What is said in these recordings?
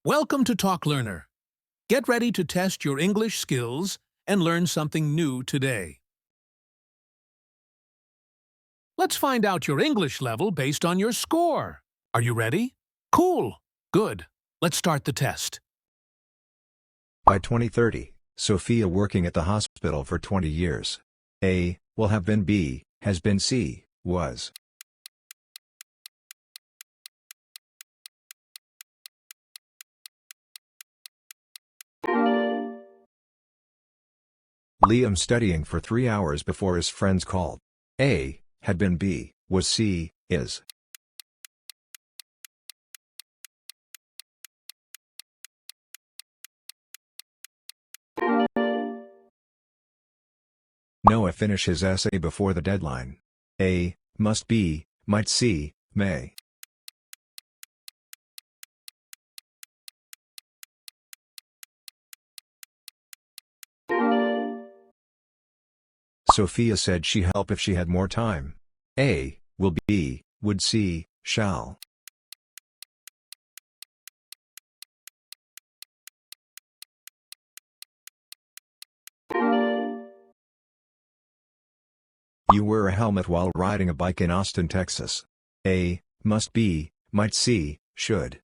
Welcome to Talk Learner. Get ready to test your English skills and learn something new today. Let's find out your English level based on your score. Are you ready? Cool. Good. Let's start the test. By 2030, Sophia working at the hospital for 20 years. A, will have been B, has been C, was. Liam studying for 3 hours before his friends called. A, had been B, was C, is. Noah finish his essay before the deadline. A, must be, might see, may. Sophia said she help if she had more time. A, will be, would see, shall. You wear a helmet while riding a bike in Austin, Texas. A, must be, might see, should.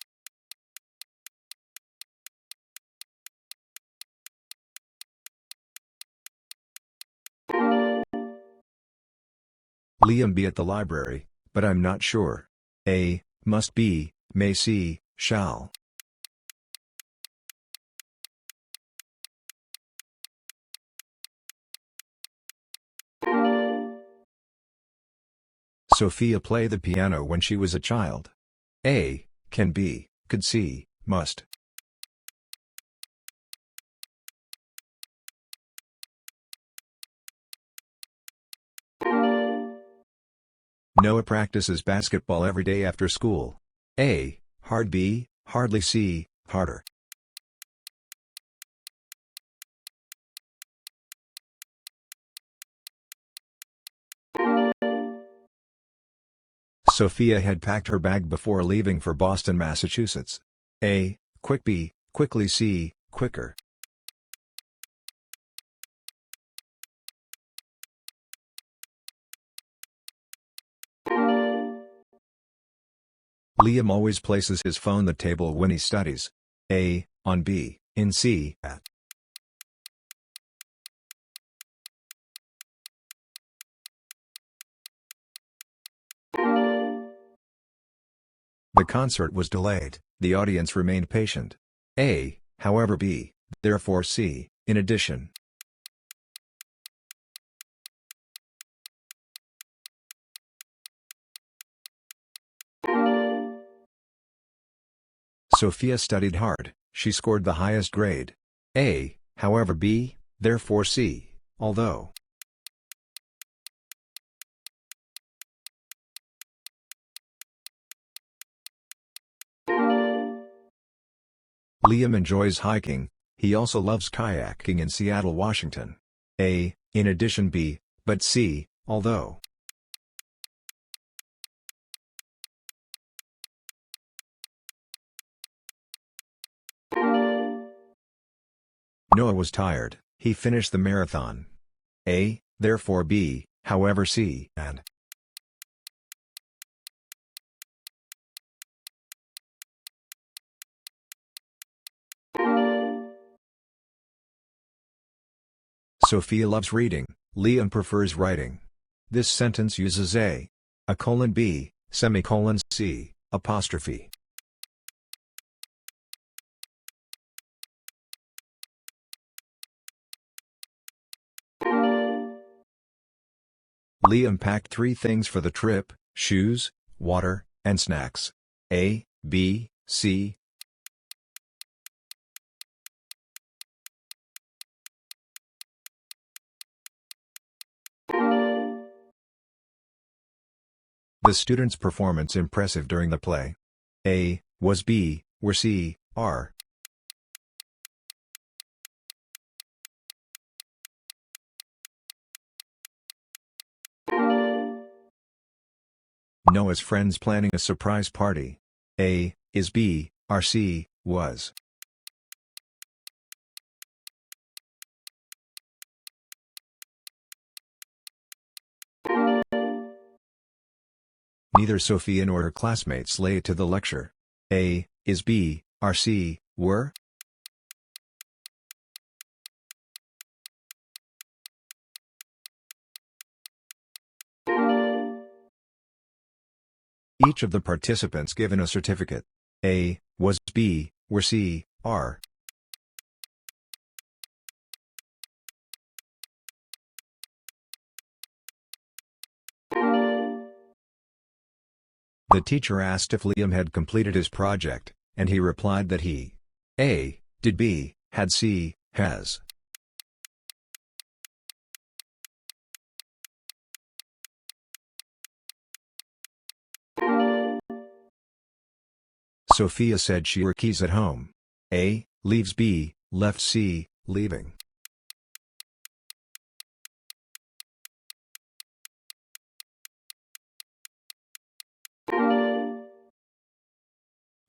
Liam be at the library, but I'm not sure. A, must be, may see, shall. Sophia play the piano when she was a child. A, can be, could see, must. Noah practices basketball every day after school. A, hard B, hardly C, harder. Sophia had packed her bag before leaving for Boston, Massachusetts. A, quick B, quickly C, quicker. Liam always places his phone on the table when he studies. A, on B, in C, at. The concert was delayed, the audience remained patient. A, however B, therefore C, in addition. Sophia studied hard, she scored the highest grade. A, however B, therefore C, although. Liam enjoys hiking, he also loves kayaking in Seattle, Washington. A, in addition B, but C, although. Noah was tired, he finished the marathon. A, therefore B, however C, and. Sophia loves reading, Liam prefers writing. This sentence uses a colon B, semicolon C, apostrophe. Liam packed 3 things for the trip: shoes, water, and snacks. A, B, C. The students' performance impressive during the play. A, was B, were C, are. Noah's friends planning a surprise party. A, is B, are C, was. Neither Sophia nor her classmates late to the lecture. A, is B, are C, were? Each of the participants given a certificate. A, was B, were C, are. The teacher asked if Liam had completed his project, and he replied that he A, did B, had C, has. Sophia said she were keys at home. A, leaves B, left C, leaving.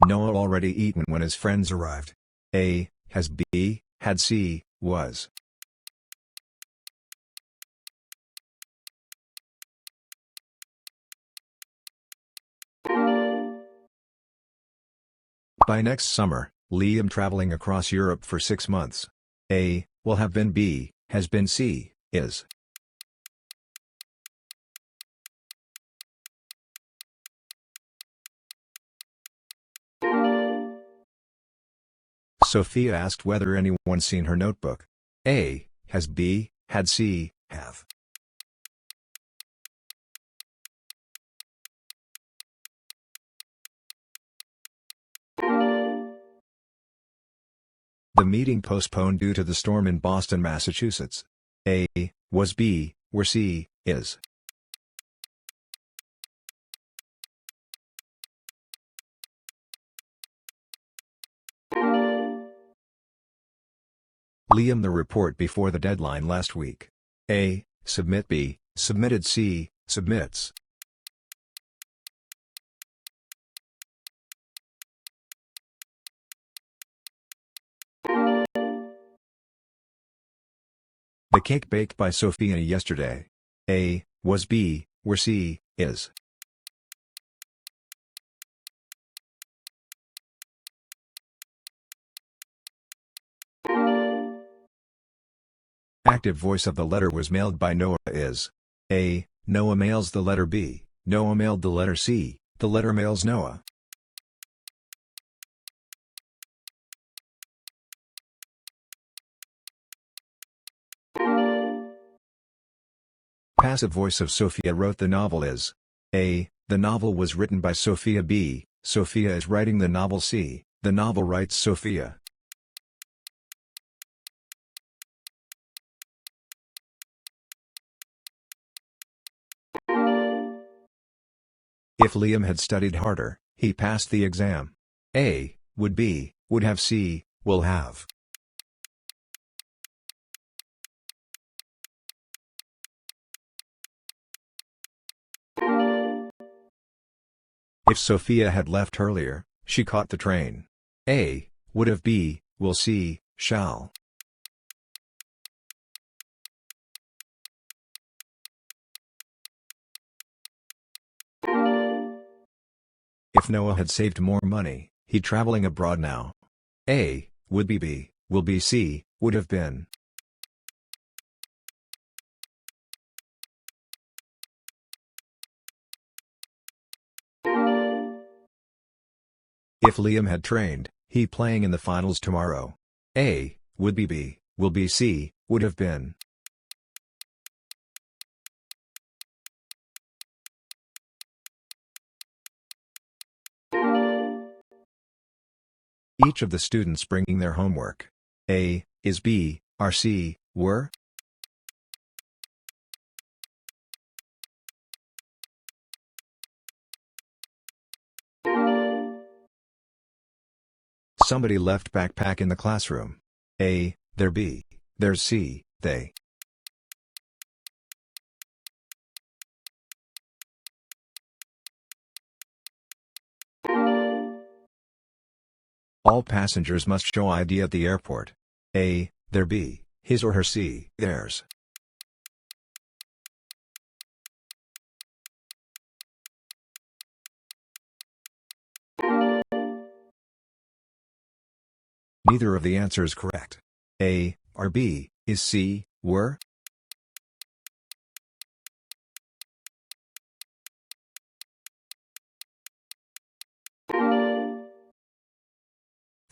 Noah already eaten when his friends arrived. A, has B, had C, was. By next summer, Liam traveling across Europe for 6 months. A, will have been B, has been C, is. Sophia asked whether anyone seen her notebook. A, has B, had C, have. The meeting postponed due to the storm in Boston, Massachusetts. A, was B, were C, is. Liam the report before the deadline last week. A, submit B, submitted C, submits. The cake baked by Sophia yesterday. A, was B, were C, is. Active voice of the letter was mailed by Noah is. A, Noah mails the letter B, Noah mailed the letter C, the letter mails Noah. Passive voice of Sophia wrote the novel is. A, the novel was written by Sophia. B, Sophia is writing the novel. C, the novel writes Sophia. If Liam had studied harder, he passed the exam. A, would be, would have. C, will have. If Sophia had left earlier, she caught the train. A, would have. B, will. See, shall. If Noah had saved more money, he'd traveling abroad now. A, would be. B, will be. C, would have been. If Liam had trained, he playing in the finals tomorrow. A, would be. B, will be. C, would have been. Each of the students bringing their homework. A, is. B, are. C, were. Somebody left backpack in the classroom. A, there. B, there's. C, they. All passengers must show ID at the airport. A. Their B. His or her C. Theirs. Neither of the answers correct. A. Or B. Is C. Were.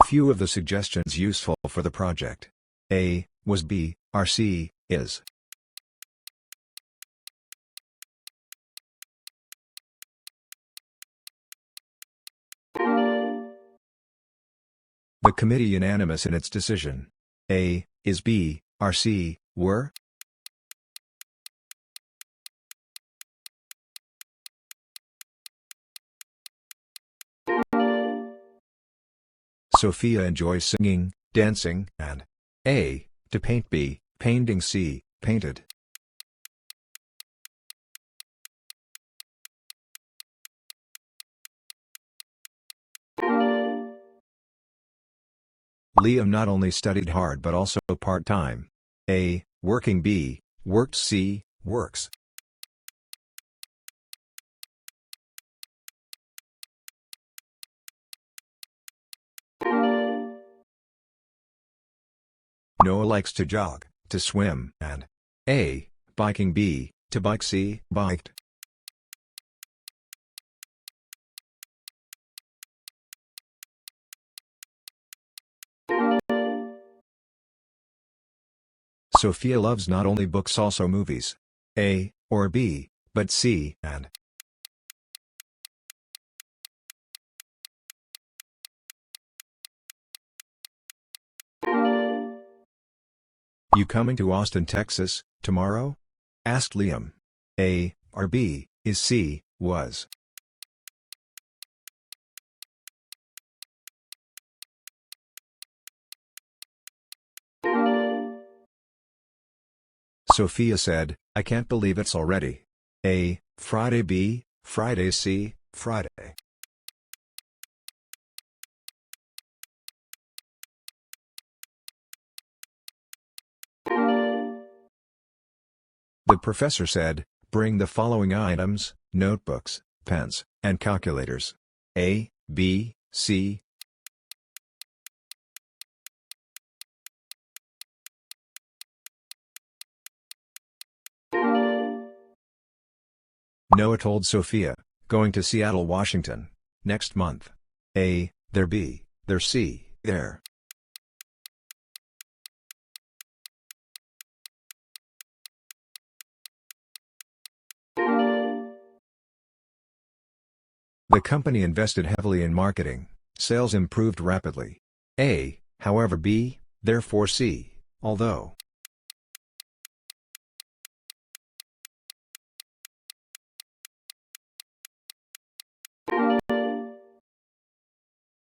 Few of the suggestions useful for the project. A. Was B. Are C. Is. The committee unanimous in its decision. A. Is B. Are C. Were. Sophia enjoys singing, dancing, and A. To paint. B. Painting. C. Painted. Liam not only studied hard but also part-time. A. Working. B. Worked. C. Works. Noah likes to jog, to swim, and A. Biking. B. To bike. C. Biked. Sophia loves not only books also movies. A. Or B. But C. And You coming to Austin, Texas, tomorrow? Asked Liam. A. Or B. Is C. Was. Sophia said, I can't believe it's already. A. Friday. B. Friday. C. Friday. The professor said, bring the following items: notebooks, pens, and calculators. A. B. C. Noah told Sophia, going to Seattle, Washington, next month. A. Their. B. Their. C. There. The company invested heavily in marketing. Sales improved rapidly. A. However. B. Therefore. C. Although.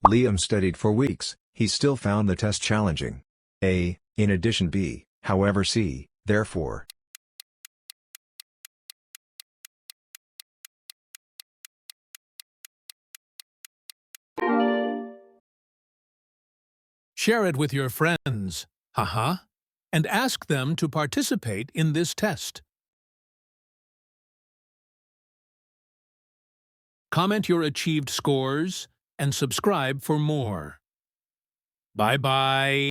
Liam studied for weeks. He still found the test challenging. A. In addition. B. However. C. Therefore. Share it with your friends, haha, and ask them to participate in this test. Comment your achieved scores and subscribe for more. Bye-bye.